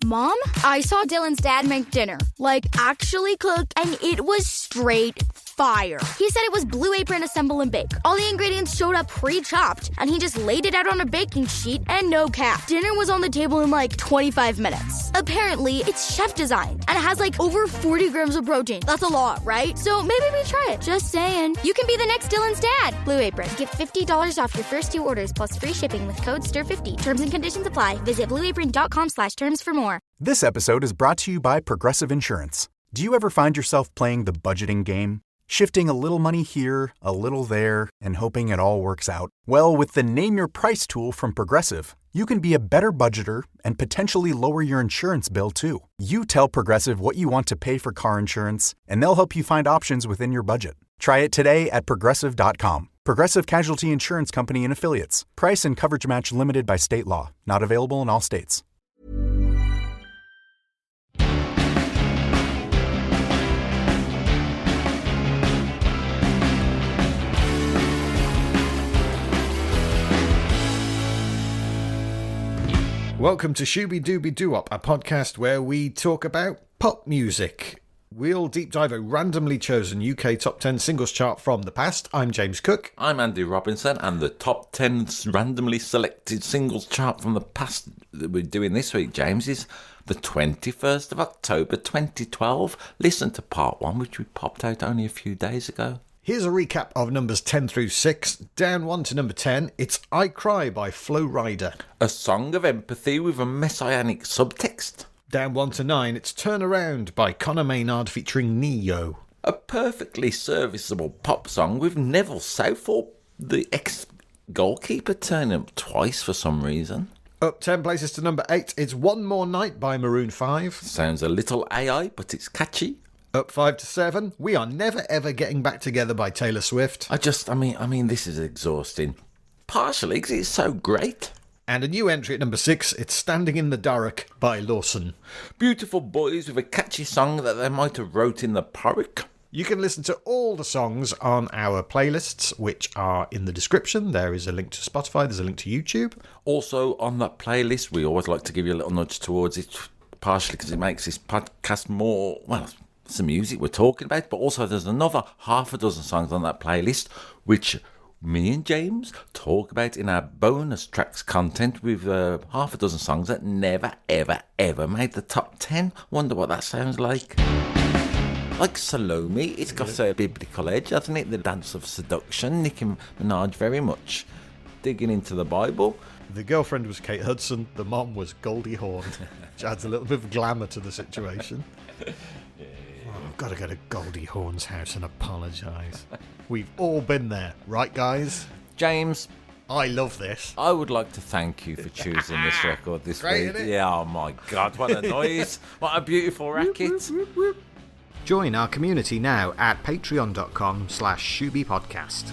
Mom, I saw Dylan's dad make dinner. Like, actually cook, and it was straight fire. He said it was Blue Apron Assemble and Bake. All the ingredients showed up pre-chopped, and he just laid it out on a baking sheet, and no cap. Dinner was on the table in like 25 minutes. Apparently, it's chef designed, and it has like over 40 grams of protein. That's a lot, right? So maybe we try it. Just saying. You can be the next Dylan's dad. Blue Apron. Get $50 off your first 2 orders plus free shipping with code STIR50. Terms and conditions apply. Visit blueapron.com/terms for more. This episode is brought to you by Progressive Insurance. Do you ever find yourself playing the budgeting game? Shifting a little money here, a little there, and hoping it all works out? Well, with the Name Your Price tool from Progressive, you can be a better budgeter and potentially lower your insurance bill, too. You tell Progressive what you want to pay for car insurance, and they'll help you find options within your budget. Try it today at Progressive.com. Progressive Casualty Insurance Company and Affiliates. Price and coverage match limited by state law. Not available in all states. Welcome to Shooby Dooby Doo-Wop, a podcast where we talk about pop music. We'll deep dive a randomly chosen UK top 10 singles chart from the past. I'm James Cook. I'm Andy Robinson, and the top 10 randomly selected singles chart from the past that we're doing this week, James, is the 21st of October 2012. Listen to part 1, which we popped out only a few days ago. Here's a recap of numbers 10 through 6. Down 1 to number 10, it's I Cry by Flo Rida. A song of empathy with a messianic subtext. Down 1 to 9, it's Turn Around by Conor Maynard featuring Neo. A perfectly serviceable pop song with Neville Southall, the ex-goalkeeper, turning up twice for some reason. Up 10 places to number 8, it's One More Night by Maroon 5. Sounds a little AI, but it's catchy. Up 5 to 7, We Are Never Ever Getting Back Together by Taylor Swift. I mean, this is exhausting. Partially because it's so great. And a new entry at number 6, it's Standing in the Dark by Lawson. Beautiful boys with a catchy song that they might have wrote in the park. You can listen to all the songs on our playlists, which are in the description. There is a link to Spotify, there's a link to YouTube. Also, on that playlist, we always like to give you a little nudge towards it, partially because it makes this podcast more, well, it's the music we're talking about, but also there's another half a dozen songs on that playlist, which me and James talk about in our bonus tracks content with half a dozen songs that never, ever, ever made the top 10. Wonder what that sounds like. Like Salome, it's got a biblical edge, hasn't it? The dance of seduction, Nicki Minaj very much digging into the Bible. The girlfriend was Kate Hudson, the mom was Goldie Hawn, which adds a little bit of glamour to the situation. I've got to go to Goldie Hawn's house and apologise. We've all been there, right, guys? James, I love this. I would like to thank you for choosing this record this Great, week. isn't it? Yeah, oh my God, what a noise. What a beautiful racket. Join our community now at patreon.com/ShoobyPodcast.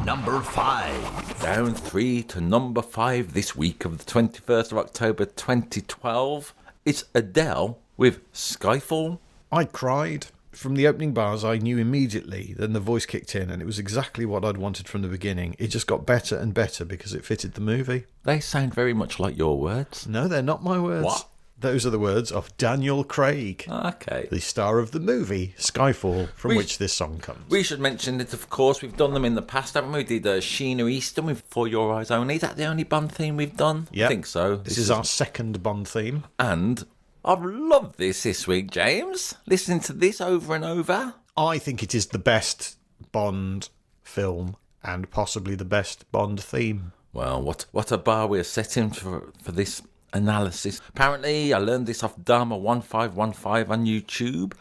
Number 5. Down 3 to number 5 this week of the 21st of October 2012. It's Adele with Skyfall. I cried. From the opening bars, I knew immediately. Then the voice kicked in, and it was exactly what I'd wanted from the beginning. It just got better and better because it fitted the movie. They sound very much like your words. No, they're not my words. What? Those are the words of Daniel Craig, Okay. the star of the movie Skyfall, from which this song comes. We should mention that, of course, we've done them in the past, haven't we? We did Sheena Easton with For Your Eyes Only. Is that the only Bond theme we've done? Yep. I think so. This is our second Bond theme. And I've loved this week, James. Listening to this over and over. I think it is the best Bond film and possibly the best Bond theme. Well, what a bar we're setting for this analysis. Apparently, I learned this off Dharma1515 on YouTube.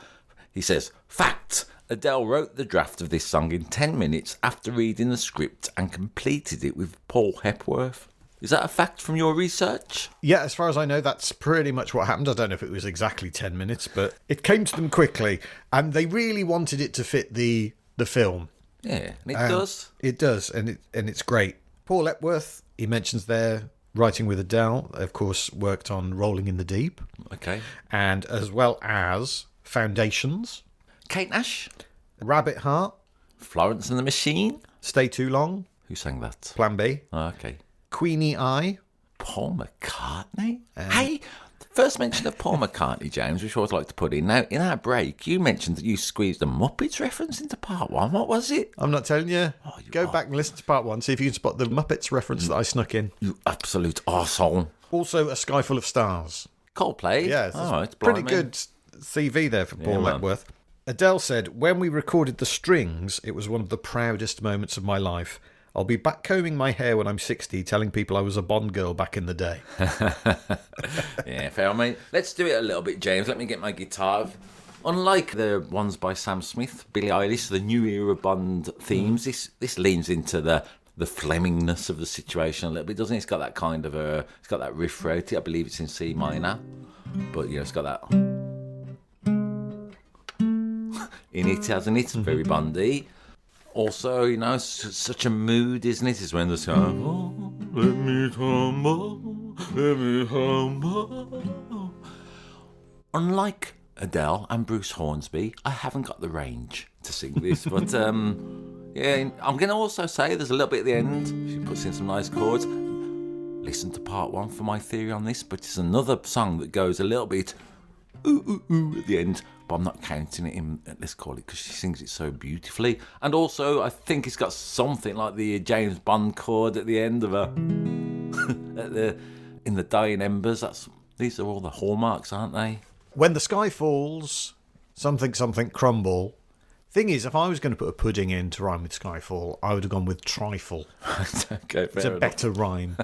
He says, fact, Adele wrote the draft of this song in 10 minutes after reading the script and completed it with Paul Hepworth. Is that a fact from your research? Yeah, as far as I know, that's pretty much what happened. I don't know if it was exactly 10 minutes, but it came to them quickly, and they really wanted it to fit the film. Yeah, and it does. It does, and it's great. Paul Epworth, he mentions there, writing with Adele, of course, worked on Rolling in the Deep. Okay. And as well as Foundations. Kate Nash. Rabbit Heart. Florence and the Machine. Stay Too Long. Who sang that? Plan B. Oh, okay. Queenie Eye. Paul McCartney? Hey, First mention of Paul McCartney, James, which I always like to put in. Now, in our break, you mentioned that you squeezed a Muppets reference into part 1. What was it? I'm not telling you. Go back and listen to part 1, see if you can spot the Muppets reference that I snuck in. You absolute arsehole. Also, A Sky Full of Stars. Coldplay? Yeah, it's pretty good CV there for Paul Epworth. Adele said, when we recorded The Strings, it was one of the proudest moments of my life. I'll be back combing my hair when I'm 60, telling people I was a Bond girl back in the day. Yeah, fair. I mean, let's do it a little bit, James. Let me get my guitar. Unlike the ones by Sam Smith, Billie Eilish, the new era Bond themes, this leans into the Flemingness of the situation a little bit, doesn't it? It's got that kind of it's got that riff throughout it. I believe it's in C minor, but it's got that in it, hasn't it? Very Bondy. Also, it's such a mood, isn't it? It's when the song, oh, let me humble. Unlike Adele and Bruce Hornsby, I haven't got the range to sing this, but yeah, I'm going to also say there's a little bit at the end. She puts in some nice chords. Listen to part 1 for my theory on this, but it's another song that goes a little bit ooh, ooh, ooh at the end, but I'm not counting it in, let's call it, because she sings it so beautifully. And also, I think it's got something like the James Bond chord at the end of in the dying embers. These are all the hallmarks, aren't they? When the sky falls, something crumble. Thing is, if I was going to put a pudding in to rhyme with Skyfall, I would have gone with trifle. Okay, it's a better rhyme.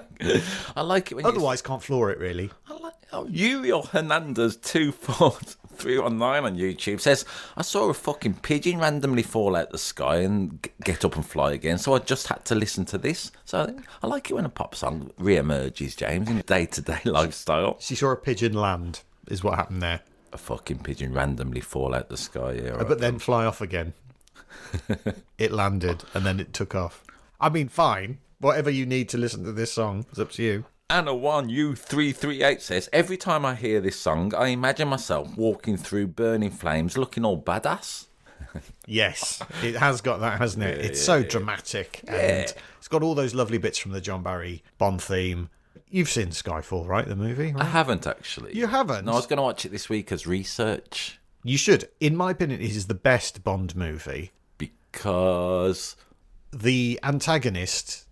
I like it when otherwise can't floor it, really. I like Uriel Hernandez 24319 on YouTube says, I saw a fucking pigeon randomly fall out the sky and get up and fly again, so I just had to listen to this. So I like it when a pop song re-emerges, James, in day-to-day lifestyle. She saw a pigeon land, is what happened there. A fucking pigeon randomly fall out the sky. Yeah, but then fly off again. It landed and then it took off. I mean, fine. Whatever you need to listen to this song, it's up to you. Anna1U338 says, every time I hear this song, I imagine myself walking through burning flames looking all badass. Yes, it has got that, hasn't it? It's so dramatic. Yeah. And it's got all those lovely bits from the John Barry Bond theme. You've seen Skyfall, right? The movie? Right? I haven't, actually. You haven't? No, I was going to watch it this week as research. You should. In my opinion, it is the best Bond movie. Because? The antagonist...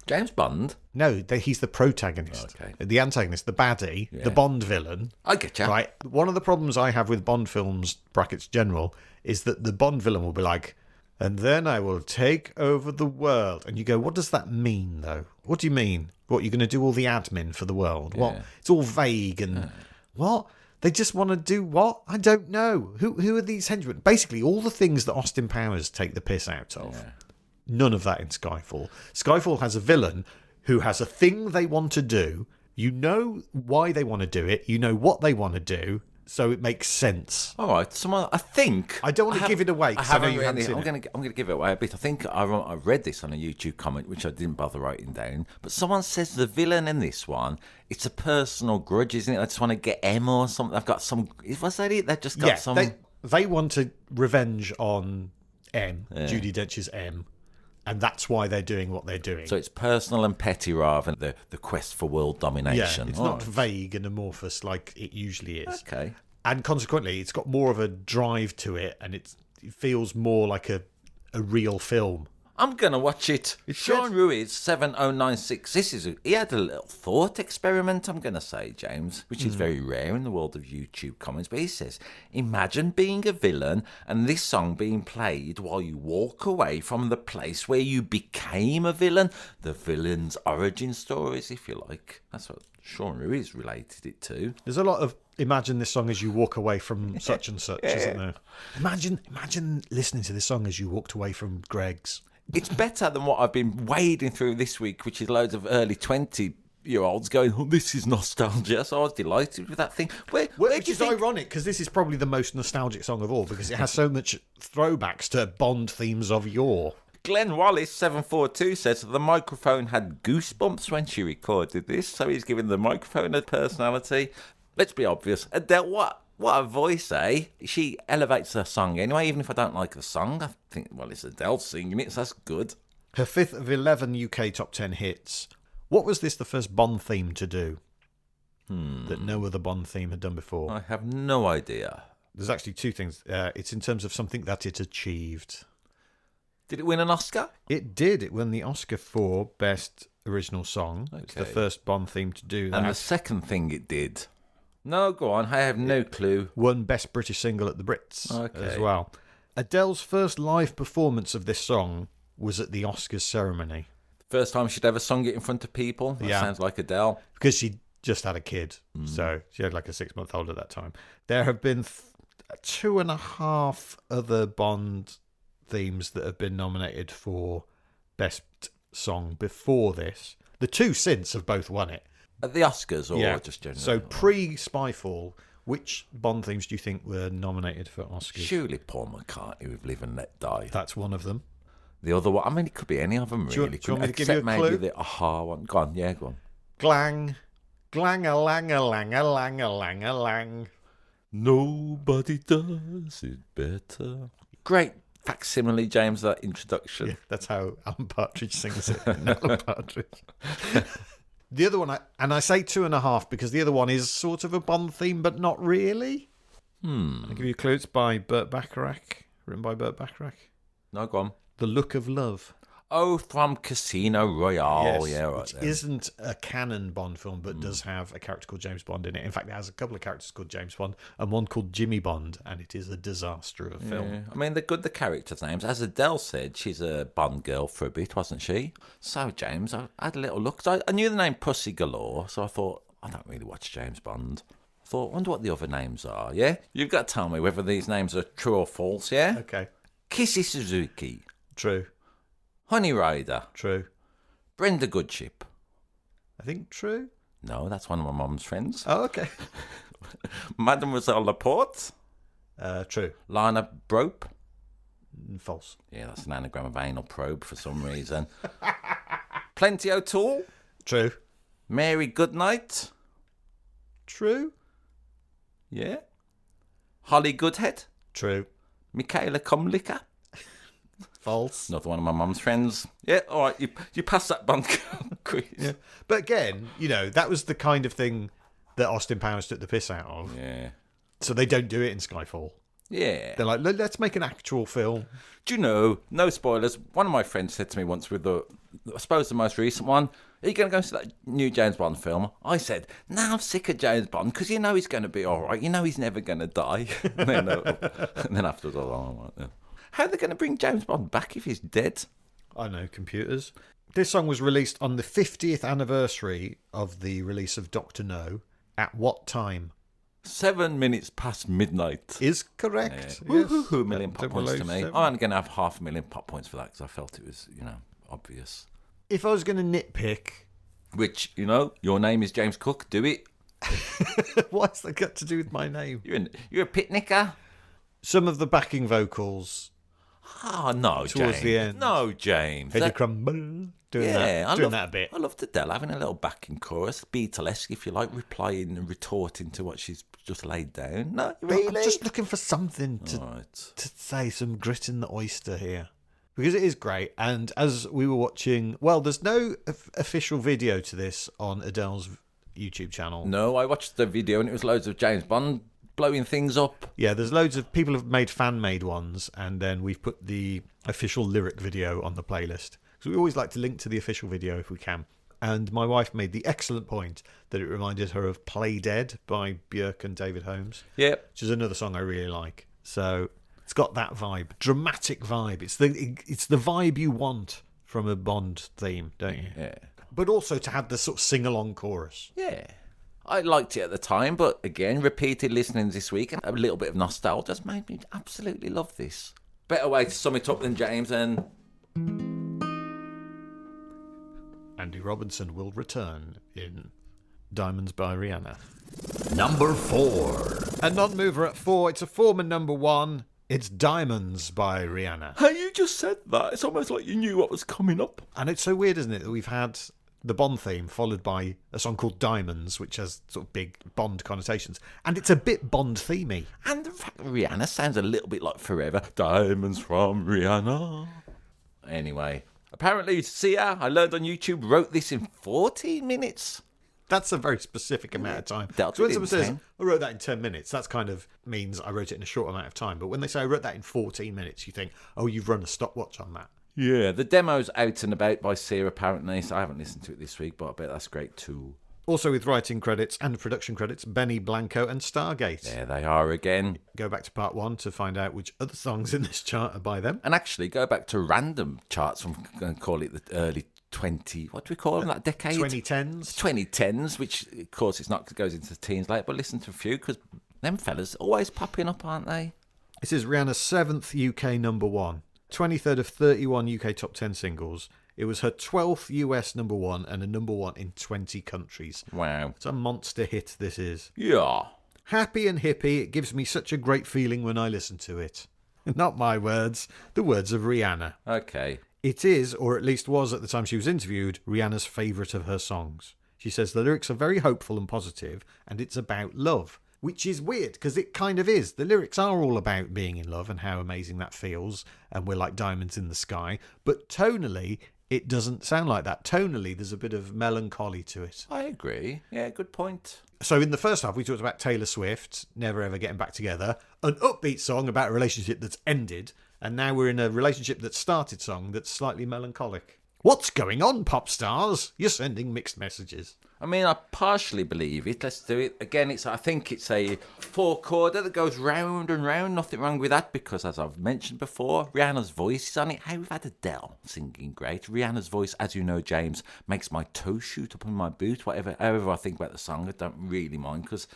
James Bond? No, he's the protagonist. Okay. The antagonist, the baddie, the Bond villain. I get you. Right. One of the problems I have with Bond films, brackets general, is that the Bond villain will be like, and then I will take over the world. And you go, what does that mean, though? What do you mean? What, you're going to do all the admin for the world? What? It's all vague and... What? They just want to do what? I don't know. Who are these henchmen? Basically, all the things that Austin Powers take the piss out of. Yeah. None of that in Skyfall. Skyfall has a villain who has a thing they want to do. You know why they want to do it. You know what they want to do. So it makes sense. All right. Someone, I think... I don't want to give it away. I haven't read it. I'm going to give it away a bit. I think I read this on a YouTube comment, which I didn't bother writing down. But someone says the villain in this one, it's a personal grudge, isn't it? I just want to get Emma or something. I've got some... Was that it? They've just got some... They wanted revenge on M, Judi Dench's M. And that's why they're doing what they're doing. So it's personal and petty rather than the quest for world domination. Yeah, it's not vague and amorphous like it usually is. Okay. And consequently, it's got more of a drive to it, and it feels more like a real film. I'm going to watch it. Sean Ruiz, 7096. He had a little thought experiment, I'm going to say, James, which is very rare in the world of YouTube comments. But he says, imagine being a villain and this song being played while you walk away from the place where you became a villain. The villain's origin stories, if you like. That's what Sean Ruiz related it to. There's a lot of imagine this song as you walk away from such and such, isn't there? Imagine listening to this song as you walked away from Greg's. It's better than what I've been wading through this week, which is loads of early 20-year-olds going, oh, this is nostalgia. So I was delighted with that thing. Which is ironic, because this is probably the most nostalgic song of all, because it has so much throwbacks to Bond themes of yore. Glenn Wallace, 742, says the microphone had goosebumps when she recorded this, so he's giving the microphone a personality. Let's be obvious. Adele, what a voice, eh? She elevates her song anyway, even if I don't like the song. I think, well, it's Adele singing it, so that's good. Her 5th of 11 UK top 10 hits. What was this the first Bond theme to do? that no other Bond theme had done before. I have no idea. There's actually two things. It's in terms of something that it achieved. Did it win an Oscar? It did. It won the Oscar for Best Original Song. Okay. It's the first Bond theme to do that. And the second thing it did. No, go on. I have no clue. Won Best British Single at the Brits as well. Adele's first live performance of this song was at the Oscars ceremony. First time she'd ever sung it in front of people. That sounds like Adele. Because she just had a kid. So she had like a 6-month-old at that time. There have been 2.5 other Bond themes that have been nominated for Best Song before this. The two since have both won it. At the Oscars or just generally? So pre-Spyfall, which Bond themes do you think were nominated for Oscars? Surely Paul McCartney with Live and Let Die. That's one of them. The other one, I mean, it could be any of them, really. Do you want me to give you a Except clue? maybe the Aha one. Go on, go on. Glang. Glang-a-lang-a-lang-a-lang-a-lang-a-lang. Nobody does it better. Great facsimile, James, that introduction. Yeah, that's how Alan Partridge sings it. Alan Partridge. The other one, I say 2.5 because the other one is sort of a Bond theme, but not really. I'll give you a clue. It's by Burt Bacharach, written by Burt Bacharach. No, go on. The Look of Love. Oh, from Casino Royale. Yes, Yeah, right. which isn't a canon Bond film, but does have a character called James Bond in it. In fact, it has a couple of characters called James Bond and one called Jimmy Bond, and it is a disaster of a film. Yeah. I mean, they're good, the characters' names. As Adele said, she's a Bond girl for a bit, wasn't she? So, James, I had a little look. So I knew the name Pussy Galore, so I thought, I don't really watch James Bond. I thought, I wonder what the other names are, yeah? You've got to tell me whether these names are true or false, yeah? Okay. Kissy Suzuki. True. Honey Rider. True. Brenda Goodship. I think true. No, that's one of my mum's friends. Oh, okay. Mademoiselle Laporte. True. Lana Brope. False. Yeah, that's an anagram of anal probe for some reason. Plenty O'Toole. True. Mary Goodnight. True. Yeah. Holly Goodhead. True. Michaela Cumlicker. False. Another one of my mum's friends. Yeah, all right, you passed that Bond quiz. Yeah. But again, that was the kind of thing that Austin Powers took the piss out of. Yeah. So they don't do it in Skyfall. Yeah. They're like, let's make an actual film. Do you know, no spoilers, one of my friends said to me once with I suppose the most recent one, are you going to go see that new James Bond film? I said, no, I'm sick of James Bond because he's going to be all right. He's never going to die. and then afterwards, I was like, all right, yeah. How are they going to bring James Bond back if he's dead? I know, computers. This song was released on the 50th anniversary of the release of Dr. No. At what time? 7 minutes past midnight. Is correct. Yeah. Yes. Woohoo, million pop points to me. 007. I'm going to have 500,000 pop points for that because I felt it was, obvious. If I was going to nitpick... Which, your name is James Cook, do it. What's that got to do with my name? You're a picnicker. Some of the backing vocals... Oh, no, Towards James. the end. No, James. Heady Crumble. Doing that a bit. I loved Adele having a little backing chorus, Beatlesque, if you like, replying and retorting to what she's just laid down. No, really? I'm just looking for something to say, some grit in the oyster here. Because it is great. And as we were watching... Well, there's no official video to this on Adele's YouTube channel. No, I watched the video and it was loads of James Bond blowing things up. Yeah, there's loads of people have made fan-made ones, and then we've put the official lyric video on the playlist. So we always like to link to the official video if we can. And my wife made the excellent point that it reminded her of Play Dead by Björk and David Holmes. Yeah. Which is another song I really like. So it's got that vibe, dramatic vibe. It's the vibe you want from a Bond theme, don't you? Yeah. But also to have the sort of sing-along chorus. Yeah. I liked it at the time, but again, repeated listening this week and a little bit of nostalgia has made me absolutely love this. Better way to sum it up than James and... Andy Robinson will return in Diamonds by Rihanna. Number 4. A non-mover at 4. It's a former number 1. It's Diamonds by Rihanna. Hey, you just said that. It's almost like you knew what was coming up. And it's so weird, isn't it, that we've had the Bond theme followed by a song called Diamonds, which has sort of big Bond connotations. And it's a bit Bond-themey. And the fact that Rihanna sounds a little bit like Forever. Diamonds from Rihanna. Anyway, apparently Sia, I learned on YouTube, wrote this in 14 minutes. That's a very specific amount of time. Dealt So when it someone in says, 10. I wrote that in 10 minutes, that's kind of means I wrote it in a short amount of time. But when they say I wrote that in 14 minutes, you think, oh, you've run a stopwatch on that. Yeah, the demo's out and about by Sia apparently, so I haven't listened to it this week, but I bet that's great too. Also with writing credits and production credits, Benny Blanco and Stargate. There they are again. Go back to part 1 to find out which other songs in this chart are by them. And actually, go back to random charts from, call it the early 20, what do we call them, that decade? 2010s. 2010s, which of course it's not, goes into the teens late, but listen to a few, because them fellas always popping up, aren't they? This is Rihanna's 7th UK number 1, 23rd of 31 UK top 10 singles. It was her 12th US number 1 and a number 1 in 20 countries. Wow. It's a monster hit, this is. Yeah. Happy and hippie, it gives me such a great feeling when I listen to it. Not my words, the words of Rihanna. Okay. It is, or at least was at the time she was interviewed, Rihanna's favourite of her songs. She says the lyrics are very hopeful and positive, and it's about love. Which is weird, because it kind of is. The lyrics are all about being in love and how amazing that feels, and we're like diamonds in the sky. But tonally, it doesn't sound like that. Tonally, there's a bit of melancholy to it. I agree. Yeah, good point. So in the first half, we talked about Taylor Swift, never ever getting back together, an upbeat song about a relationship that's ended, and now we're in a relationship that started song that's slightly melancholic. What's going on, pop stars? You're sending mixed messages. I mean, I partially believe it. Let's do it. Again, I think it's a 4-chorder that goes round and round. Nothing wrong with that because, as I've mentioned before, Rihanna's voice is on it. Hey, we've had Adele singing great. Rihanna's voice, as you know, James, makes my toe shoot up in my boot. However I think about the song, I don't really mind because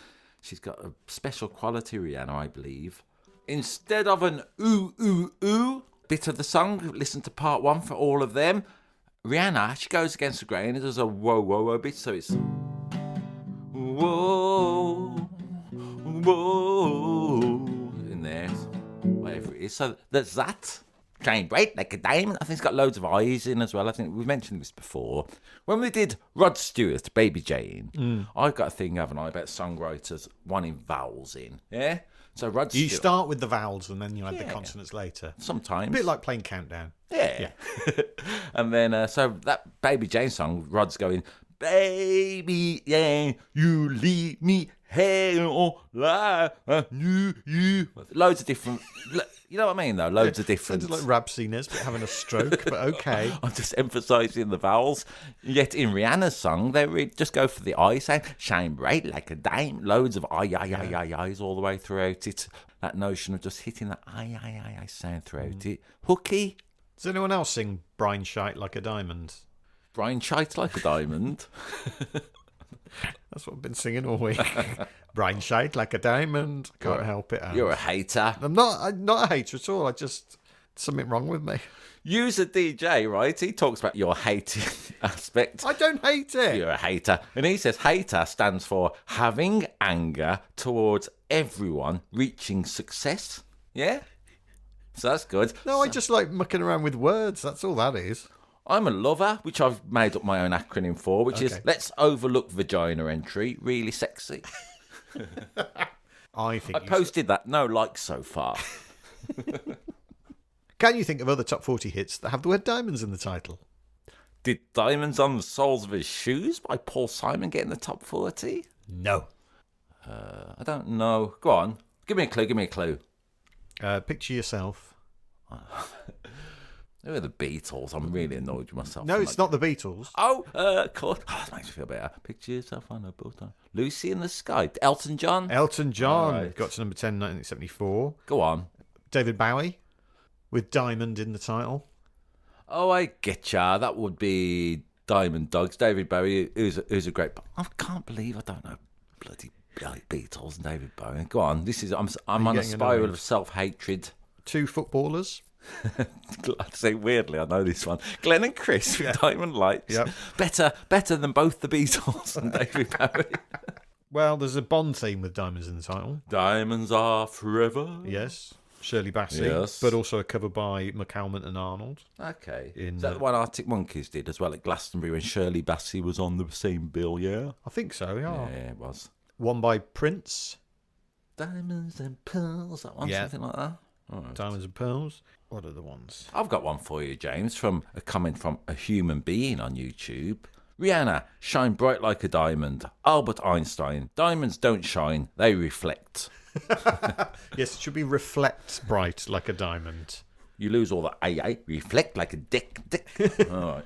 she's got a special quality, Rihanna, I believe. Instead of an ooh, ooh, ooh bit of the song, listen to part 1 for all of them. Rihanna, she goes against the grain and does a whoa, whoa, whoa bit, so it's whoa, whoa, in there, whatever it is. So there's that. Shine bright like a diamond. I think it's got loads of eyes in as well. I think we've mentioned this before. When we did Rod Stewart, Baby Jane, I've got a thing, haven't I, about songwriters wanting vowels in, yeah? So Rod Stewart... You start with the vowels and then you add the consonants later. Sometimes. A bit like playing Countdown. Yeah. And then, so that Baby Jane song, Rod's going, Baby Jane, you leave me hell like I knew you. Loads of different, you know what I mean though? Loads of different. Sounds like Rabsy Nesbitt having a stroke, but okay. I'm just emphasising the vowels. Yet in Rihanna's song, they just go for the I sound. Shine bright like a dime. Loads of eyes all the way throughout it. That notion of just hitting that I sound throughout it. Hooky. Does anyone else sing Brine Shite like a diamond? Brine Shite like a diamond. That's what I've been singing all week. Brine Shite like a diamond. Can't help it. You're a hater. I'm not a hater at all. I just... something wrong with me. User DJ, right? He talks about your hating aspect. I don't hate it. You're a hater. And he says hater stands for having anger towards everyone reaching success. Yeah? So that's good. No, I just like mucking around with words. That's all that is. I'm a lover, which I've made up my own acronym for, which is let's overlook vagina entry. Really sexy. I posted that. No likes so far. Can you think of other top 40 hits that have the word diamonds in the title? Did Diamonds on the Soles of His Shoes by Paul Simon get in the top 40? No. I don't know. Go on. Give me a clue. Picture yourself. Who are the Beatles? I'm really annoyed with myself. No, it's not the Beatles. Oh, course. Oh, that makes me feel better. Picture yourself on a boat. Lucy in the Sky. Elton John. Elton John right. Got to number 10 in 1974. Go on. David Bowie with Diamond in the title. Oh, I get ya. That would be Diamond Dogs. David Bowie, who's a great... I can't believe I don't know bloody Beatles and David Bowie. Go on. I'm on a spiral of self-hatred. 2 footballers. I'd say weirdly, I know this one. Glenn and Chris with Diamond Lights. Yep. Better than both the Beatles and David Bowie. Well, there's a Bond theme with diamonds in the title. Diamonds are forever. Yes. Shirley Bassey. Yes. But also a cover by McCalmont and Arnold. Okay. Is that the one Arctic Monkeys did as well at Glastonbury when Shirley Bassey was on the same bill, yeah? I think so, yeah. Yeah, it was. One by Prince. Diamonds and Pearls, that one, something like that. Right. Diamonds and Pearls. What are the ones? I've got one for you, James, from a comment from a human being on YouTube. Rihanna, shine bright like a diamond. Albert Einstein, diamonds don't shine, they reflect. Yes, it should be reflect bright like a diamond. You lose all the AA, reflect like a dick. All right.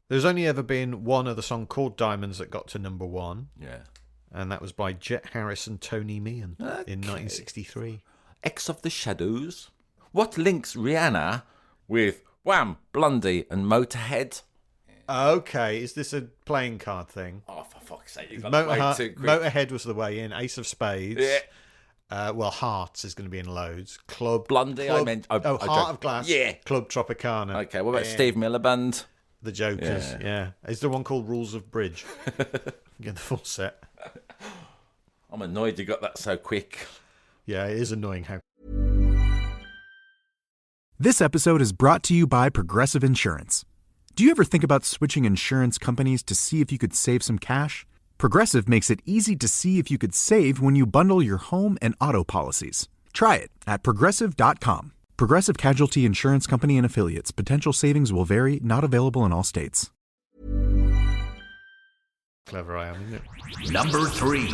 There's only ever been one other song called Diamonds that got to number 1. Yeah. And that was by Jet Harris and Tony Meehan in 1963. X of the Shadows. What links Rihanna with Wham, Blondie and Motorhead? Okay, is this a playing card thing? Oh, for fuck's sake, you got way too quick. Motorhead was the way in. Ace of Spades. Yeah. Well, Hearts is going to be in loads. Club. Blondie, Club, I meant... Heart of Glass. Yeah. Club Tropicana. Okay, what about Steve Miller Band? The Jokers, yeah. Is there one called Rules of Bridge? Get the full set. I'm annoyed you got that so quick. Yeah, it is annoying how... This episode is brought to you by Progressive Insurance. Do you ever think about switching insurance companies to see if you could save some cash? Progressive makes it easy to see if you could save when you bundle your home and auto policies. Try it at Progressive.com. Progressive Casualty Insurance Company and Affiliates. Potential savings will vary. Not available in all states. Clever I am, isn't it? Number 3.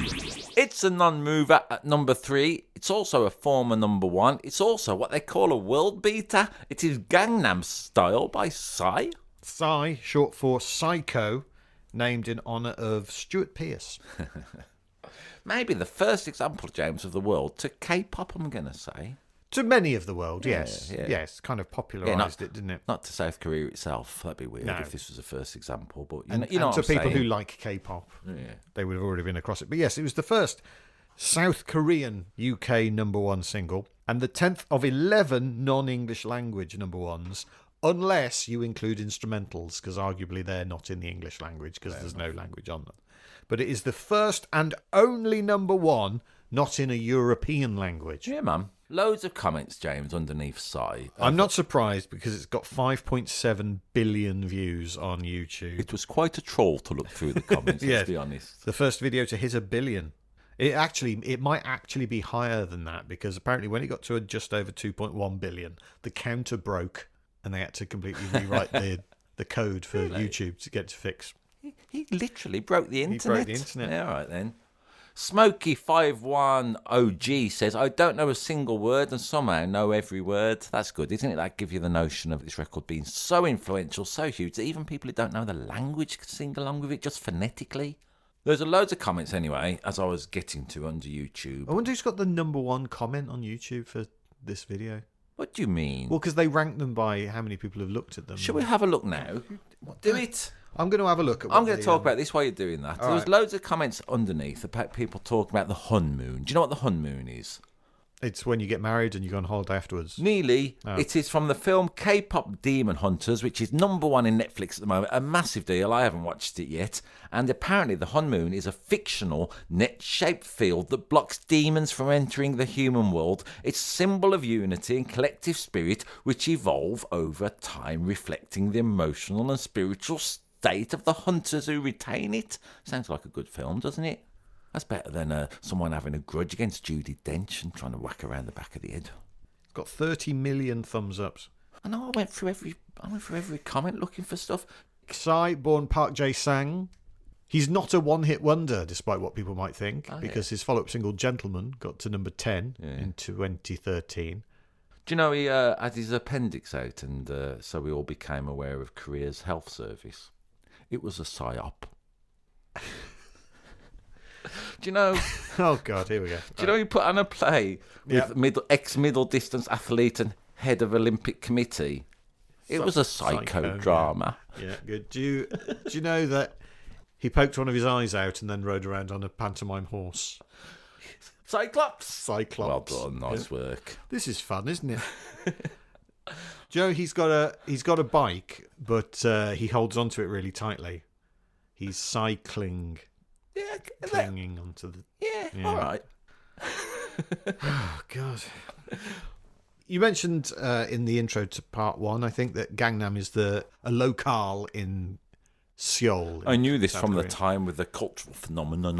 It's a non-mover at number 3. It's also a former number 1. It's also what they call a world beater. It is Gangnam Style by Psy. Psy, short for Psycho, named in honour of Stuart Pearce. Maybe the first example, James, of the world to K-pop, I'm going to say. To many of the world, yes. Yeah. Yes, kind of popularised it, didn't it? Not to South Korea itself. That'd be weird No. if this was the first example. But You know what to I'm people saying. who like K-pop, they would have already been across it. But yes, it was the first South Korean UK number 1 single and the 10th of 11 non-English language number 1s, unless you include instrumentals, because arguably they're not in the English language because there's no language on them. But it is the first and only number 1 not in a European language. Yeah, man. Loads of comments, James, underneath Psy. I'm not surprised because it's got 5.7 billion views on YouTube. It was quite a troll to look through the comments, Yes. let's be honest. The first video to hit 1 billion. It might actually be higher than that because apparently when it got to just over 2.1 billion, the counter broke and they had to completely rewrite the code for YouTube to get it to fix. He literally broke the internet. He broke the internet. Yeah, all right then. Smokey51OG says, I don't know a single word and somehow know every word. That's good, isn't it? That gives you the notion of this record being so influential, so huge, that even people who don't know the language can sing along with it just phonetically. There's loads of comments anyway, as I was getting to under YouTube. I wonder who's got the number 1 comment on YouTube for this video. What do you mean? Well, because they rank them by how many people have looked at them. Shall we have a look now? Do it. I'm going to have a look at I'm going to talk about this while you're doing that. There's right. loads of comments underneath about people talking about the honeymoon. Do you know what the honeymoon is? It's when you get married and you go on holiday afterwards. Nearly. It is from the film K-pop Demon Hunters, which is number 1 in Netflix at the moment. A massive deal. I haven't watched it yet. And apparently the honeymoon is a fictional net-shaped field that blocks demons from entering the human world. It's a symbol of unity and collective spirit which evolve over time, reflecting the emotional and spiritual state of the hunters who retain it. Sounds like a good film, doesn't it? That's better than someone having a grudge against Judi Dench and trying to whack around the back of the head. It's got 30 million thumbs ups. I know. I went through every comment looking for stuff. Psy, born Park Jae-sang. He's not a one-hit wonder, despite what people might think, because his follow-up single Gentleman got to number 10 in 2013. Do you know he had his appendix out, and so we all became aware of Korea's health service. It was a psyop. Do you know? Oh God, here we go. Do you know he put on a play with ex-middle distance athlete and head of Olympic committee? It was a psycho drama. Yeah, good. Do you know that he poked one of his eyes out and then rode around on a pantomime horse? Cyclops. Well done, nice work. This is fun, isn't it? Joe, he's got a bike, but he holds onto it really tightly. He's cycling. Yeah, clinging onto the... Yeah, all right. Oh, God. You mentioned in the intro to part 1, I think, that Gangnam is a locale in Seoul. I knew this South from Korea. the time with the cultural phenomenon.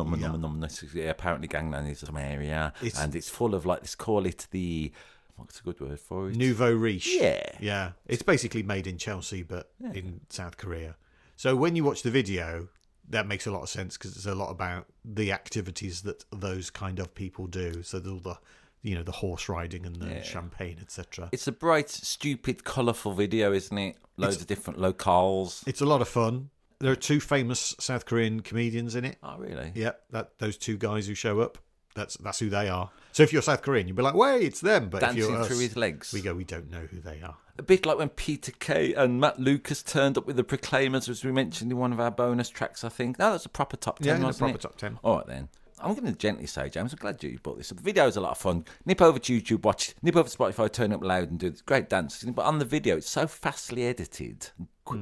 Yeah, apparently Gangnam is some area, and it's full of, like, let's call it the... What's a good word for it? Nouveau riche. Yeah. Yeah. It's basically made in Chelsea, but in South Korea. So when you watch the video, that makes a lot of sense because it's a lot about the activities that those kind of people do. So all the, the horse riding and the champagne, etc. It's a bright, stupid, colourful video, isn't it? Loads of different locales. It's a lot of fun. There are 2 famous South Korean comedians in it. Oh, really? Yeah, those 2 guys who show up. That's who they are. So if you're South Korean, you'd be like, wait, it's them. But Dancing if you're us, through his legs. we don't know who they are. A bit like when Peter Kay and Matt Lucas turned up with the Proclaimers, as we mentioned in one of our bonus tracks, I think. No, that's a proper top 10, wasn't it? Proper top 10. All right, then. I'm going to gently say, James, I'm glad you brought this up. The video is a lot of fun. Nip over to YouTube, watch it. Nip over to Spotify, turn up loud and do this great dances. But on the video, it's so fastly edited,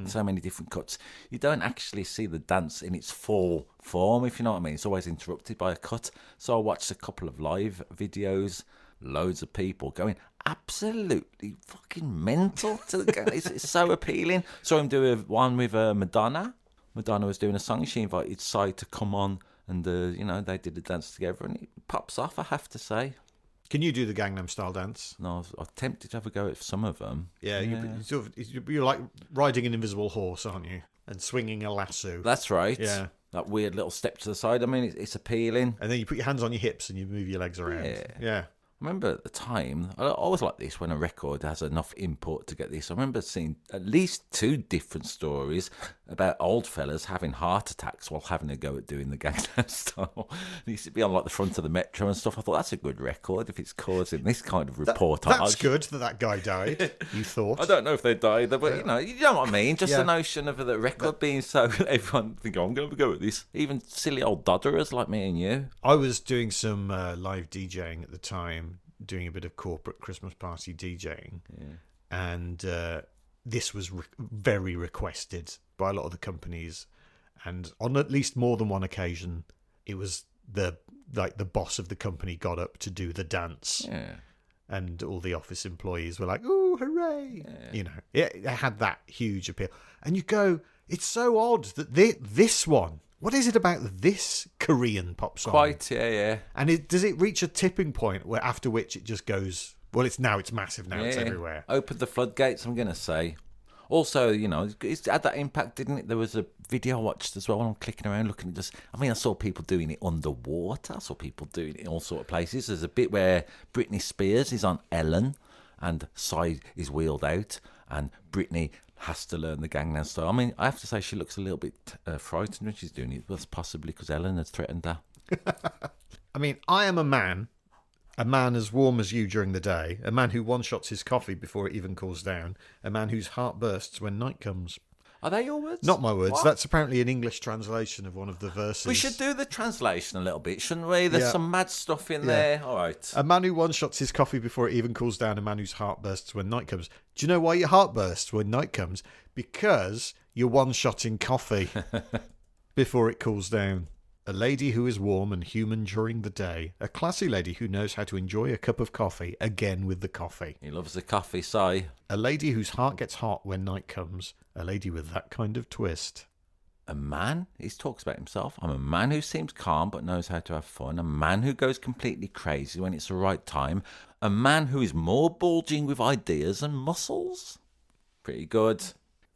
so many different cuts, you don't actually see the dance in its full form, if you know what I mean. It's always interrupted by a cut. So I watched a couple of live videos, loads of people going absolutely fucking mental to the game. It's so appealing. Saw him do one with Madonna. Madonna was doing a song. She invited Psy to come on. And, they did a dance together, and it pops off, I have to say. Can you do the Gangnam Style dance? No, I was tempted to have a go at some of them. Yeah. You're like riding an invisible horse, aren't you? And swinging a lasso. That's right. Yeah. That weird little step to the side. I mean, it's appealing. And then you put your hands on your hips and you move your legs around. Yeah. I remember at the time, I always like this when a record has enough input to get this. I remember seeing at least 2 different stories about old fellas having heart attacks while having a go at doing the Gangnam Style. It used to be on like the front of the Metro and stuff. I thought that's a good record if it's causing this kind of reportage. That's good that guy died, you thought. I don't know if they died, but you know what I mean. Just the notion of the record being so everyone think, I'm going to go at this. Even silly old dodderers like me and you. I was doing some live DJing at the time. Doing a bit of corporate Christmas party DJing, and this was very requested by a lot of the companies, and on at least more than one occasion, it was the boss of the company got up to do the dance, and all the office employees were like, "Ooh, hooray!" It had that huge appeal, and you go, it's so odd that this one. What is it about this Korean pop song? Quite, yeah. And does it reach a tipping point where after which it just goes, well, it's massive now, it's everywhere. Opened the floodgates, I'm going to say. Also, it's had that impact, didn't it? There was a video I watched as well when I'm clicking around looking at I saw people doing it underwater. I saw people doing it in all sorts of places. There's a bit where Britney Spears is on Ellen and Psy is wheeled out and Britney has to learn the Gangnam Style. I mean, I have to say she looks a little bit frightened when she's doing it. That's possibly because Ellen has threatened her. I mean, I am a man as warm as you during the day, a man who one-shots his coffee before it even cools down, a man whose heart bursts when night comes. Are they your words? Not my words. What? That's apparently an English translation of one of the verses. We should do the translation a little bit, shouldn't we? There's some mad stuff in there. All right. A man who one-shots his coffee before it even cools down, a man whose heart bursts when night comes. Do you know why your heart bursts when night comes? Because you're one-shotting coffee before it cools down. A lady who is warm and human during the day. A classy lady who knows how to enjoy a cup of coffee, again with the coffee. He loves the coffee, Psy. A lady whose heart gets hot when night comes. A lady with that kind of twist. A man, he talks about himself. I'm a man who seems calm but knows how to have fun. A man who goes completely crazy when it's the right time. A man who is more bulging with ideas and muscles. Pretty good.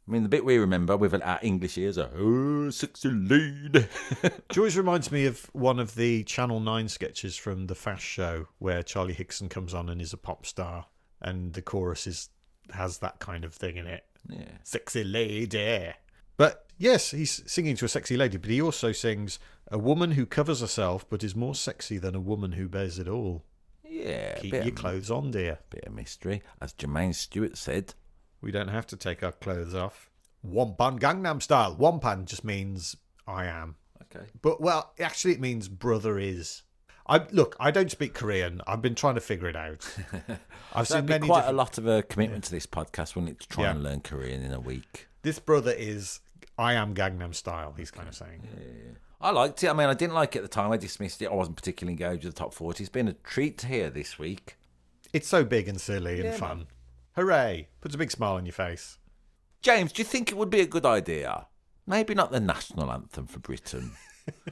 I mean, the bit we remember with our English ears are, oh, sexy lady. It always reminds me of one of the Channel 9 sketches from The Fast Show where Charlie Hickson comes on and is a pop star and the chorus has that kind of thing in it. Yeah. Sexy lady. But yes, he's singing to a sexy lady, but he also sings, a woman who covers herself but is more sexy than a woman who bears it all. Yeah. Keep your clothes on, dear. Bit of mystery. As Jermaine Stewart said, we don't have to take our clothes off. Wampan Gangnam Style. Wampan just means I am. Okay. But, well, actually it means brother is. I don't speak Korean. I've been trying to figure it out. I've seen many quite a lot of a commitment to this podcast, wouldn't it, to try and learn Korean in a week. This brother is I am Gangnam Style, he's kind of saying. Yeah. I liked it. I mean, I didn't like it at the time. I dismissed it. I wasn't particularly engaged with the top 40. It's been a treat to hear this week. It's so big and silly and fun. Man. Hooray. Puts a big smile on your face. James, do you think it would be a good idea? Maybe not the national anthem for Britain.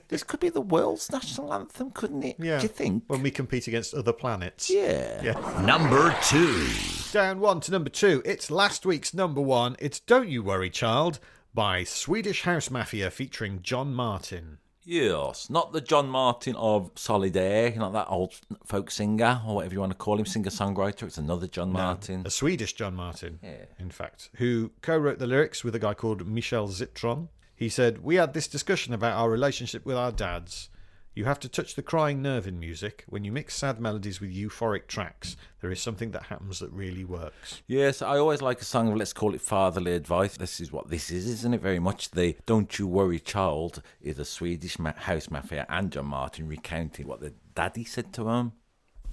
This could be the world's national anthem, couldn't it? Yeah. Do you think? When we compete against other planets. Yeah. Number 2. Down 1 to number 2. It's last week's number 1. It's Don't You Worry, Child by Swedish House Mafia featuring John Martin. Yes, not the John Martin of Solidaire, not that old folk singer, or whatever you want to call him, singer-songwriter. It's another John Martin. A Swedish John Martin, in fact, who co-wrote the lyrics with a guy called Michel Zitron. He said, "We had this discussion about our relationship with our dads. You have to touch the crying nerve in music. When you mix sad melodies with euphoric tracks, there is something that happens that really works." Yes, I always like a song of, let's call it fatherly advice. This is what this is, isn't it? Very much the "Don't You Worry Child" is a Swedish House Mafia and John Martin recounting what the daddy said to him.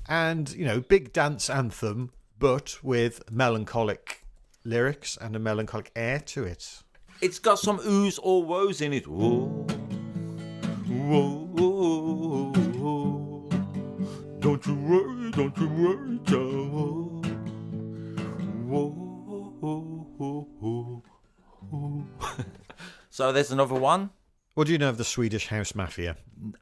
And, big dance anthem, but with melancholic lyrics and a melancholic air to it. It's got some oohs or woes in it. Whoa, whoa, whoa, whoa. Don't you worry, child. Whoa, whoa, whoa, whoa. So there's another one. What do you know of the Swedish House Mafia?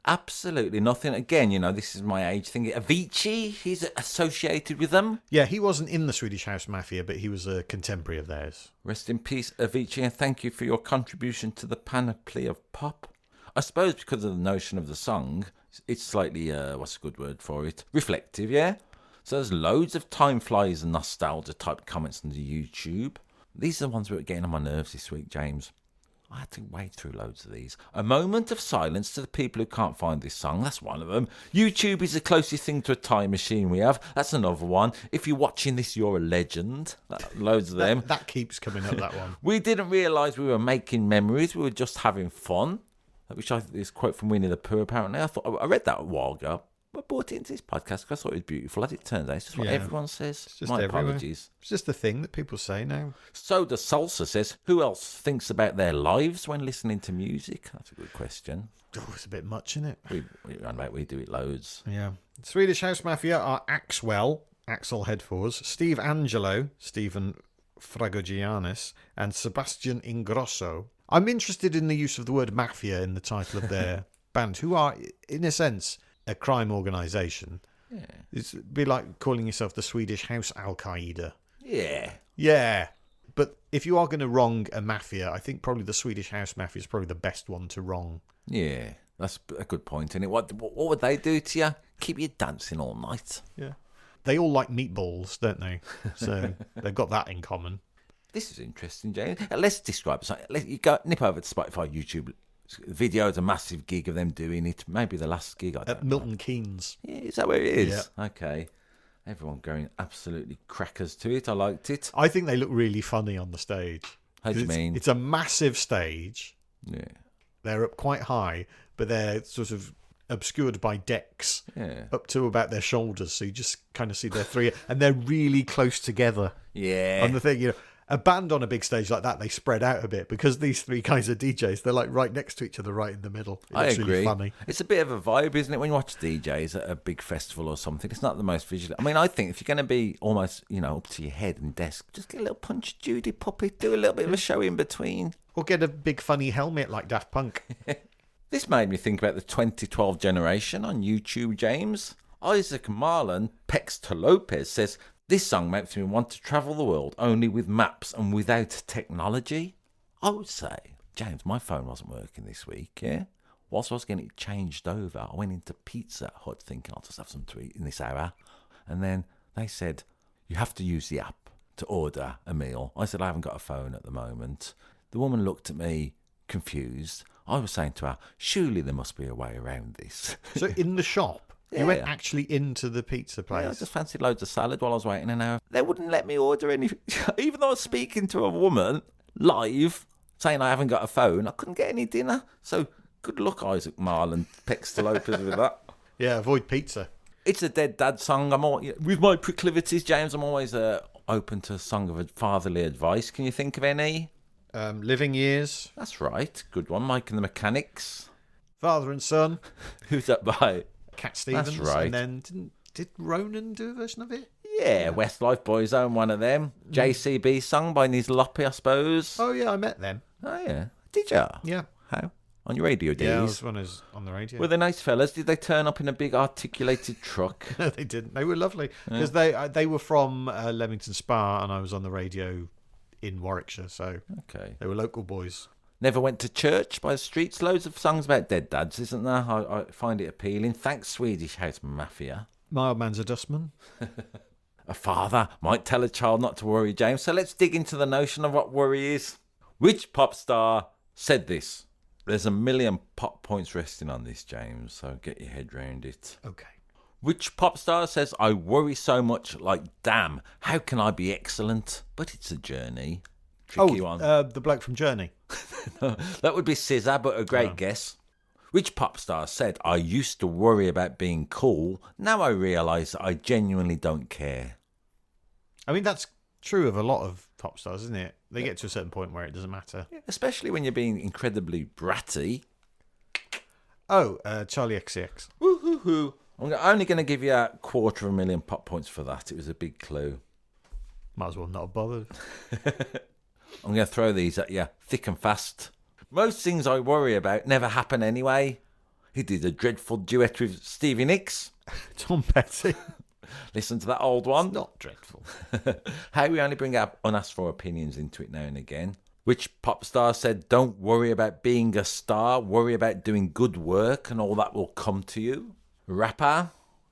Absolutely nothing. Again, this is my age thing. Avicii, he's associated with them. Yeah, he wasn't in the Swedish House Mafia, but he was a contemporary of theirs. Rest in peace, Avicii, and thank you for your contribution to the panoply of pop. I suppose because of the notion of the song, it's slightly, what's a good word for it? Reflective, yeah? So there's loads of time flies and nostalgia type comments on the YouTube. These are the ones that are getting on my nerves this week, James. I had to wade through loads of these. A moment of silence to the people who can't find this song. That's one of them. YouTube is the closest thing to a time machine we have. That's another one. If you're watching this, you're a legend. Loads of them. That keeps coming up, that one. We didn't realise we were making memories. We were just having fun. Which I think is a quote from Winnie the Pooh, apparently. I read that a while ago. I brought it into this podcast because I thought it was beautiful. As it turns out, it's just what everyone says. It's just My everywhere. apologies. It's just the thing that people say now. So the Salsa says, who else thinks about their lives when listening to music? That's a good question. Oh, it's a bit much, isn't it? We do it loads. Yeah. Swedish House Mafia are Axel Headforce, Steve Angelo, Stephen Fragogiannis, and Sebastian Ingrosso. I'm interested in the use of the word mafia in the title of their band, who are, in a sense, a crime organisation. Yeah. It'd be like calling yourself the Swedish House Al-Qaeda. Yeah. Yeah. But if you are going to wrong a mafia, I think probably the Swedish House Mafia is probably the best one to wrong. Yeah, that's a good point, isn't it? What would they do to you? Keep you dancing all night. Yeah. They all like meatballs, don't they? So they've got that in common. This is interesting, James. Let's describe something. You go nip over to Spotify, YouTube. Video is a massive gig of them doing it. Maybe the last gig. At Milton Keynes. Yeah, is that where it is? Yeah. Okay. Everyone going absolutely crackers to it. I liked it. I think they look really funny on the stage. How do you mean? It's a massive stage. Yeah. They're up quite high, but they're sort of obscured by decks up to about their shoulders. So you just kind of see their three, and they're really close together. Yeah. On the thing, a band on a big stage like that, they spread out a bit because these three guys are DJs. They're like right next to each other, right in the middle. I agree. Really funny. It's a bit of a vibe, isn't it, when you watch DJs at a big festival or something? It's not the most visual. I mean, I think if you're going to be almost, up to your head and desk, just get a little Punch Judy puppet, do a little bit of a show in between. Or get a big funny helmet like Daft Punk. This made me think about the 2012 generation on YouTube, James. Isaac Marlon Pexter Lopez says, this song makes me want to travel the world only with maps and without technology. I would say, James, my phone wasn't working this week, yeah? Whilst I was getting it changed over, I went into Pizza Hut thinking I'll just have some to eat in this hour. And then they said, you have to use the app to order a meal. I said, I haven't got a phone at the moment. The woman looked at me confused. I was saying to her, surely there must be a way around this. So in the shop? Yeah. You went actually into the pizza place? Yeah, I just fancied loads of salad while I was waiting an hour. They wouldn't let me order anything. Even though I was speaking to a woman live, saying I haven't got a phone, I couldn't get any dinner. So good luck, Isaac Marlon, Pexter Lopez with that. Yeah, avoid pizza. It's a Dead Dad song. With my proclivities, James, I'm always open to a song of fatherly advice. Can you think of any? Living Years. That's right. Good one. Mike and the Mechanics. Father and Son. Who's that by? Cat Stevens. That's right. And then did Ronan do a version of it? Yeah, Westlife Boyzone, one of them. JCB sung by Niz Loppy, I suppose. Oh, yeah, I met them. Oh, yeah. Did you? Yeah. How? On your radio days? Yeah, I was when I was on the radio. Were they nice fellas? Did they turn up in a big articulated truck? No, they didn't. They were lovely. Because they were from Leamington Spa, and I was on the radio in Warwickshire, so Okay. they were local boys. Never Went to Church by the Streets. Loads of songs about dead dads, isn't there? I find it appealing. Thanks, Swedish House Mafia. My Old Man's a Dustman. A father might tell a child not to worry, James. So let's dig into the notion of what worry is. Which pop star said this? There's 1 million pop points resting on this, James, so get your head round it. Okay. Which pop star says, I worry so much, like, damn, how can I be excellent? But it's a journey. Tricky one. The bloke from Journey. That would be SZA, but a great guess. Which pop star said, I used to worry about being cool. Now I realise that I genuinely don't care. I mean, that's true of a lot of pop stars, isn't it? They get to a certain point where it doesn't matter. Especially when you're being incredibly bratty. Oh, Charlie XCX. Woo-hoo-hoo. I'm only going to give you 250,000 pop points for that. It was a big clue. Might as well not have bothered. I'm going to throw these at you thick and fast. Most things I worry about never happen anyway. He did a dreadful duet with Stevie Nicks. Tom Petty. Listen to that old one. It's not dreadful. How we only bring our unasked for opinions into it now and again. Which pop star said, don't worry about being a star, worry about doing good work and all that will come to you. Rapper,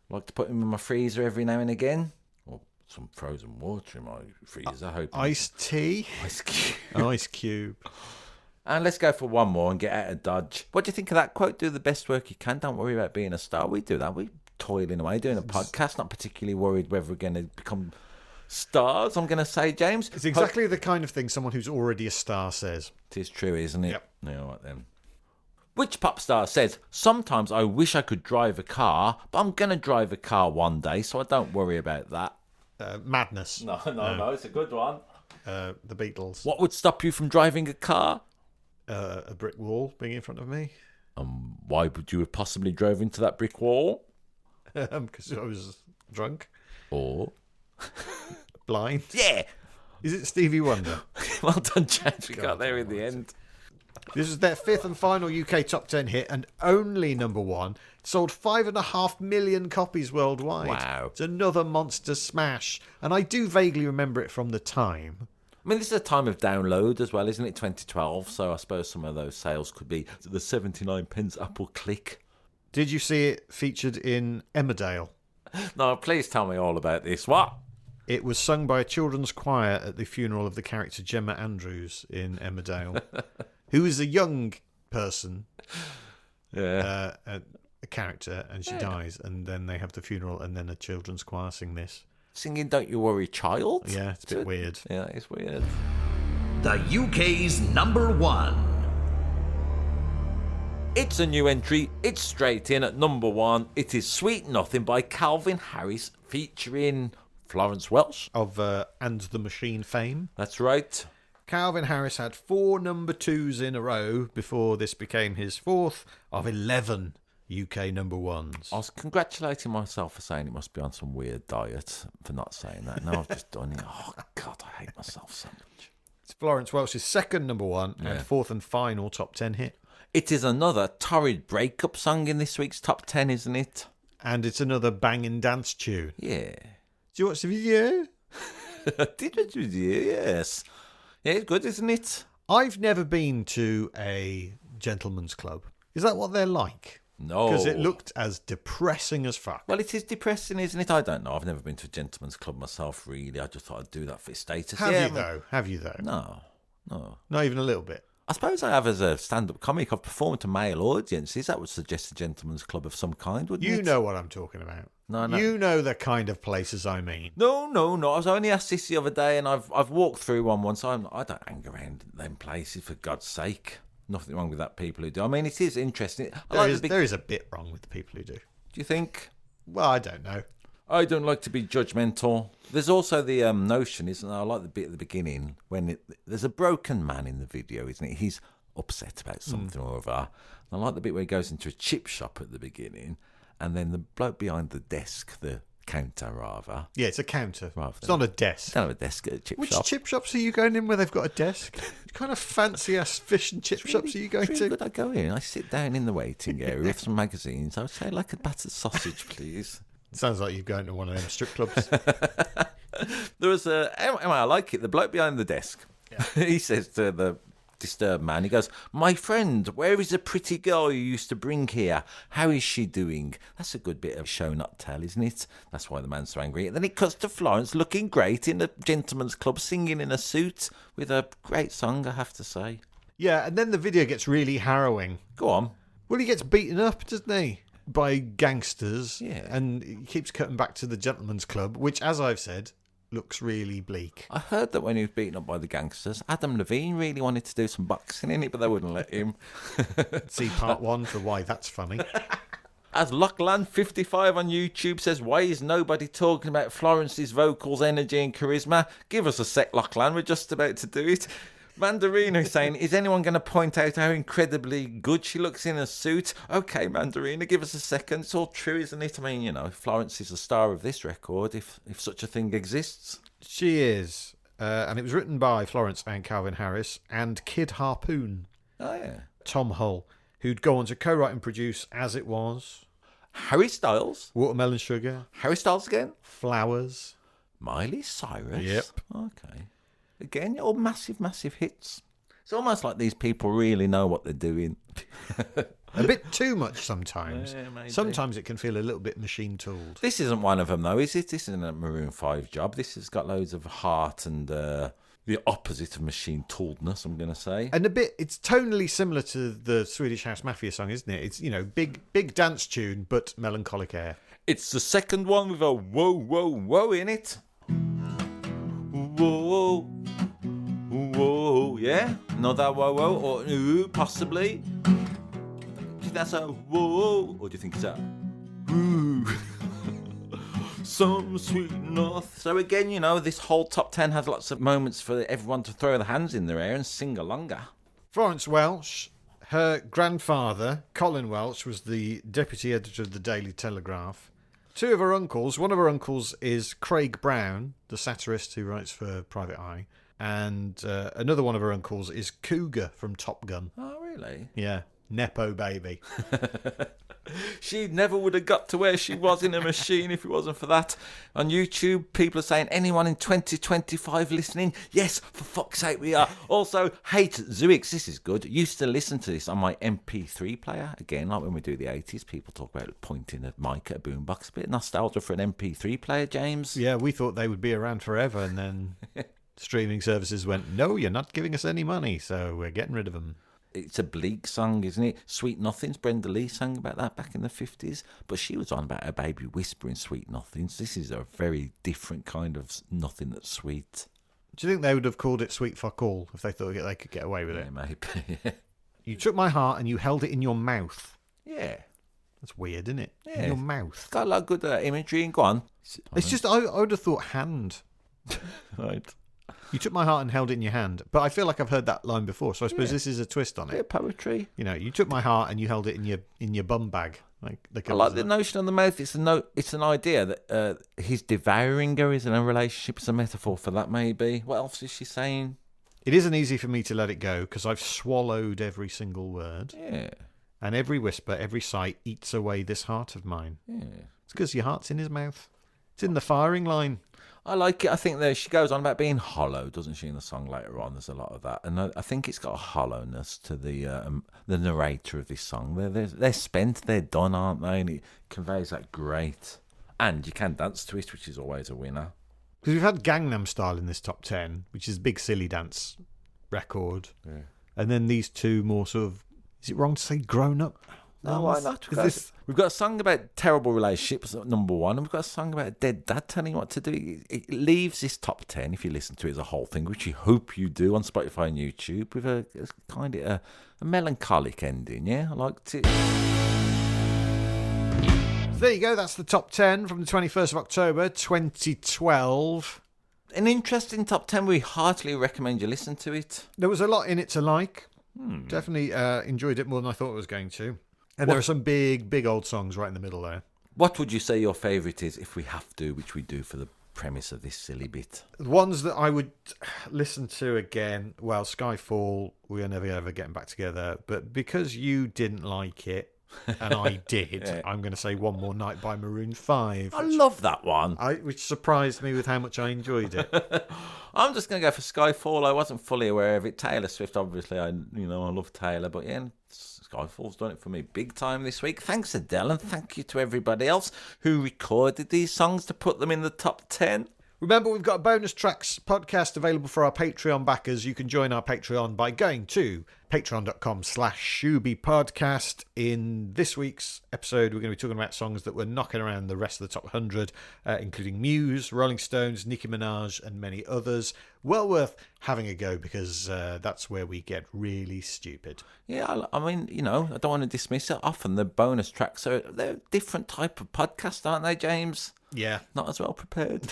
like to put him in my freezer every now and again. Or some frozen water in my freezer, I hope. Ice-T. Ice Cube. Ice Cube. And let's go for one more and get out of Dodge. What do you think of that quote? Do the best work you can. Don't worry about being a star. We do that. We toiling away doing a podcast, not particularly worried whether we're going to become stars, I'm going to say, James. It's exactly the kind of thing someone who's already a star says. It is true, isn't it? Yep. Yeah, all right then. Which pop star says, sometimes I wish I could drive a car, but I'm going to drive a car one day, so I don't worry about that. Madness. No, it's a good one. The Beatles. What would stop you from driving a car? A brick wall being in front of me. Why would you have possibly drove into that brick wall? Because I was drunk. Or? Blind. Yeah! Is it Stevie Wonder? Well done, James. We got there in the end. This was their 5th and final UK top 10 hit and only number 1. It sold 5.5 million copies worldwide. Wow. It's another monster smash. And I do vaguely remember it from the time. I mean, this is a time of download as well, isn't it? 2012. So I suppose some of those sales could be the 79 pence Apple click. Did you see it featured in Emmerdale? No, please tell me all about this. What? It was sung by a children's choir at the funeral of the character Gemma Andrews in Emmerdale, who is a young person, a character, and she dies, and then they have the funeral, and then a children's choir sing this. Singing Don't You Worry Child? Yeah, it's a bit weird. Yeah, it's weird. The UK's number 1. It's a new entry. It's straight in at number 1. It is Sweet Nothing by Calvin Harris featuring Florence Welch. Of And the Machine fame. That's right. Calvin Harris had 4 number 2s in a row before this became his 4th of 11 UK number 1s. I was congratulating myself for saying it must be on some weird diet for not saying that. Now I've just done it. Oh, God, I hate myself so much. It's Florence Welch's 2nd number 1 and 4th and final top 10 hit. It is another torrid breakup song in this week's top 10, isn't it? And it's another banging dance tune. Yeah. Do you watch the video? Did you? Yes. Yeah, it's good, isn't it? I've never been to a gentleman's club. Is that what they're like? No. Because it looked as depressing as fuck. Well, it is depressing, isn't it? I don't know. I've never been to a gentleman's club myself, really. I just thought I'd do that for status. Have you though? No. Not even a little bit. I suppose I have as a stand-up comic. I've performed to male audiences. That would suggest a gentleman's club of some kind, wouldn't it? You know what I'm talking about. No. You know the kind of places I mean. No. I was only asked this the other day, and I've walked through one once. I don't hang around them places, for God's sake. Nothing wrong with that, people who do. I mean, it is interesting. There is a bit wrong with the people who do. Do you think? Well, I don't know. I don't like to be judgmental. There's also the notion, isn't there? I like the bit at the beginning when there's a broken man in the video, isn't it? He's upset about something or other. And I like the bit where he goes into a chip shop at the beginning, and then the bloke behind the desk, the counter rather. Yeah, it's a counter. Rather It's not a desk. They don't have a desk at a chip Which shop. chip shops are you going in where they've got a desk? What kind of fancy ass fish and chip shops are you going It's to? really good. I go in, I sit down in the waiting area with some magazines. I would say, like a battered sausage, please. Sounds like you're going to one of them strip clubs. There was I like it. The bloke behind the desk. He says to the disturbed man, he goes, "My friend, where is the pretty girl you used to bring here? How is she doing?" That's a good bit of show not tell, isn't it? That's why the man's so angry. And then it cuts to Florence looking great in a gentleman's club, singing in a suit with a great song, I have to say. Yeah, and then the video gets really harrowing. Go on. Well, he gets beaten up, doesn't he? By gangsters. Yeah. And he keeps cutting back to the gentleman's club, which, as I've said, looks really bleak. I heard that when he was beaten up by the gangsters, Adam Levine really wanted to do some boxing in it, but they wouldn't let him. See part 1 for why that's funny. As Lockland55 on YouTube says, "Why is nobody talking about Florence's vocals, energy and charisma? Give us a sec, Lockland, we're just about to do it." Mandarino saying, "Is anyone going to point out how incredibly good she looks in a suit?" Okay, Mandarino, give us a second. It's all true, isn't it? I mean, Florence is the star of this record, if such a thing exists. She is. And it was written by Florence and Calvin Harris and Kid Harpoon. Oh, yeah. Tom Hull, who'd go on to co-write and produce As It Was, Harry Styles. Watermelon Sugar, Harry Styles again. Flowers. Miley Cyrus. Yep. Okay. Again, all massive, massive hits. It's almost like these people really know what they're doing. A bit too much sometimes. Yeah, maybe. Sometimes it can feel a little bit machine-tooled. This isn't one of them, though, is it? This isn't a Maroon 5 job. This has got loads of heart and the opposite of machine-tooledness, I'm going to say. And it's tonally similar to the Swedish House Mafia song, isn't it? It's, big dance tune, but melancholic air. It's the second one with a whoa, whoa, whoa in it. Whoa, whoa, yeah? Another whoa, whoa, or ooh, possibly. Do you think that's a whoa, or do you think it's a ooh? Some sweet north. So again, this whole top 10 has lots of moments for everyone to throw their hands in their air and sing alonger. Florence Welch, her grandfather, Colin Welch, was the deputy editor of the Daily Telegraph. Two of her uncles, one of her uncles is Craig Brown, the satirist who writes for Private Eye, and another one of her uncles is Cougar from Top Gun. Oh, really? Yeah, Nepo baby. She never would have got to where she was in a machine if it wasn't for that. On YouTube, people are saying, anyone in 2025 listening? Yes, for fuck's sake we are. Also, Hate Zuix, this is good. Used to listen to this on my MP3 player. Again, like when we do the 80s, people talk about pointing a mic at a boombox. A bit of nostalgia for an MP3 player, James. Yeah, we thought they would be around forever, and then streaming services went, no, you're not giving us any money, so we're getting rid of them. It's a bleak song, isn't it? Sweet Nothings, Brenda Lee sang about that back in the 50s, but she was on about her baby whispering Sweet Nothings. This is a very different kind of nothing that's sweet. Do you think they would have called it Sweet Fuck All if they thought they could get away with it? Yeah, maybe. Yeah. You took my heart and you held it in your mouth. Yeah. That's weird, isn't it? Yeah. In your mouth. It's got a lot of good imagery, and go on. It's just, I would have thought hand. Right. You took my heart and held it in your hand. But I feel like I've heard that line before, so I suppose this is a twist on Bit it. of poetry. You took my heart and you held it in your bum bag. I like the notion of the mouth. It's an idea that he's devouring her is in a relationship. It's a metaphor for that, maybe. What else is she saying? It isn't easy for me to let it go because I've swallowed every single word. Yeah. And every whisper, every sigh eats away this heart of mine. Yeah. It's because your heart's in his mouth. It's in the firing line. I like it. I think that she goes on about being hollow, doesn't she, in the song later on? There's a lot of that. And I think it's got a hollowness to the narrator of this song. They're spent, they're done, aren't they? And it conveys that great. And you can dance to it, which is always a winner. Because we've had Gangnam Style in this top 10, which is a big silly dance record. Yeah. And then these two more sort of, is it wrong to say grown up? No, why not? We've got a song about terrible relationships, number one, and we've got a song about a dead dad telling you what to do. It leaves this top 10, if you listen to it as a whole thing, which you hope you do on Spotify and YouTube, with a kind of a melancholic ending, yeah? I liked it. So there you go, that's the top 10 from the 21st of October, 2012. An interesting top 10. We heartily recommend you listen to it. There was a lot in it to like. Definitely enjoyed it more than I thought I was going to. And there are some big old songs right in the middle there. What would you say your favourite is, if we have to, which we do for the premise of this silly bit? The ones that I would listen to again, well, Skyfall, we are never ever getting back together. But because you didn't like it, and I did. I'm going to say One More Night by Maroon 5. I love that one. Which surprised me with how much I enjoyed it. I'm just going to go for Skyfall. I wasn't fully aware of it. Taylor Swift, obviously, I love Taylor, but yeah, Skyfall's done it for me big time this week. Thanks, Adele, and thank you to everybody else who recorded these songs to put them in the top 10. Remember, we've got a bonus tracks podcast available for our Patreon backers. You can join our Patreon by going to patreon.com/ShoobyPodcast. In this week's episode, we're going to be talking about songs that were knocking around the rest of the top 100, including Muse, Rolling Stones, Nicki Minaj, and many others. Well worth having a go because that's where we get really stupid. Yeah, I mean, I don't want to dismiss it. Often the bonus tracks they're a different type of podcast, aren't they, James? Yeah. Not as well prepared.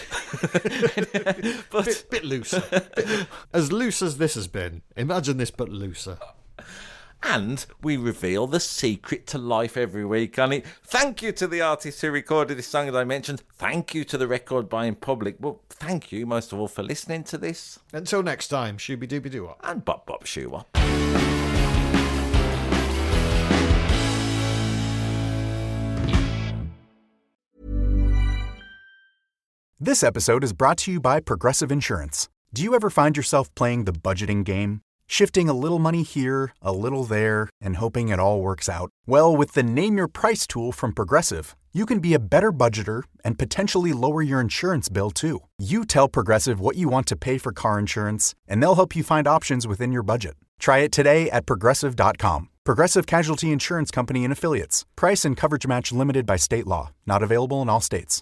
But bit looser. As loose as this has been. Imagine this, but looser. And we reveal the secret to life every week on it. Thank you to the artist who recorded this song that I mentioned. Thank you to the record buying public. Well, thank you most of all for listening to this. Until next time, Shooby Dooby Doo. And Bop Bop Shoo. This episode is brought to you by Progressive Insurance. Do you ever find yourself playing the budgeting game? Shifting a little money here, a little there, and hoping it all works out? Well, with the Name Your Price tool from Progressive, you can be a better budgeter and potentially lower your insurance bill, too. You tell Progressive what you want to pay for car insurance, and they'll help you find options within your budget. Try it today at Progressive.com. Progressive Casualty Insurance Company and Affiliates. Price and coverage match limited by state law. Not available in all states.